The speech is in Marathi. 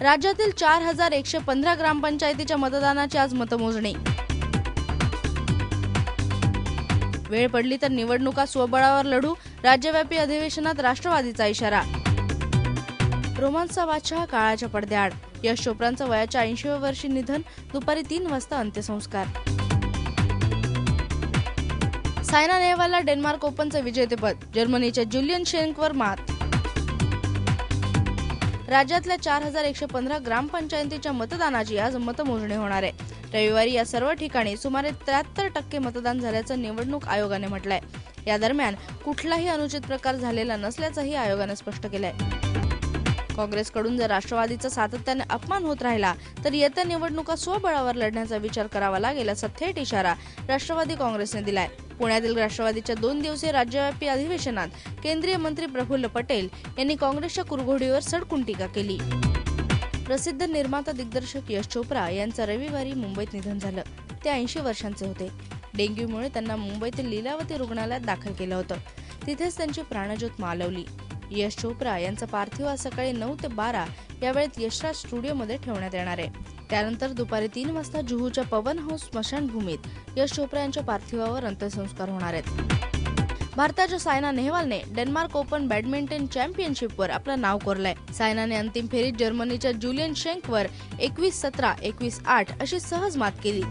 राज्यातील 4115 ग्रामपंचायतीच्या मतदानाची आज मतमोजणी। वेळ पडली तर निवडणुका स्वबळावर लढू, राज्यव्यापी अधिवेशनात राष्ट्रवादीचा इशारा। रोमांसचा बादशाह काळाच्या पडद्याआड, यश चोप्रांचं वयाच्या 80व्या वर्षी निधन, दुपारी 3 वाजता अंत्यसंस्कार। सायना नेहवालला डेन्मार्क ओपनचं विजेतेपद, जर्मनीच्या जुलियन शेंकवर मात। राज्यातल्या 4115 ग्रामपंचायतीच्या मतदानाची आज मतमोजणी होणार आहे। रविवारी या सर्व ठिकाणी सुमारे 73% मतदान झाल्याचं निवडणूक आयोगाने म्हटलंय। या दरम्यान कुठलाही अनुचित प्रकार झालेला नसल्याचंही आयोगाने स्पष्ट केलंय। काँग्रेसकडून जर राष्ट्रवादीचा सातत्याने अपमान होत राहिला तर येत्या निवडणुका स्वबळावर लढण्याचा विचार करावा लागेल, असा थेट इशारा राष्ट्रवादी काँग्रेसने दिलाय। पुण्यातील राष्ट्रवादीच्या 2 दिवसीय राज्यव्यापी अधिवेशनात केंद्रीय मंत्री प्रफुल्ल पटेल यांनी काँग्रेसच्या कुरघोडीवर सडकून टीका केली। प्रसिद्ध निर्माता दिग्दर्शक यश चोप्रा यांचं रविवारी मुंबईत निधन झालं। ते 80 वर्षांचे होते। डेंग्यूमुळे त्यांना मुंबईतील लीलावती रुग्णालयात दाखल केलं होतं। तिथेच त्यांची प्राणज्योत मालवली। यश चोप्रा यांचं पार्थिव आज सकाळी 9 ते 12 या वेळेत यशराज स्टुडिओमध्ये ठेवण्यात येणार आहे। त्यानंतर दुपारी 3 वाजता जुहूच्या पवन हाऊस स्मशानभूमीत यश चोप्रा यांच्या पार्थिवावर अंत्यसंस्कार होणार आहेत। भारताच्या सायना नेहवालने डेन्मार्क ओपन बॅडमिंटन चॅम्पियनशिपवर आपलं नाव कोरलंय। सायनाने अंतिम फेरीत जर्मनीच्या जुलियन शेंकवर 21-17, 21-8 अशी सहज मात केली।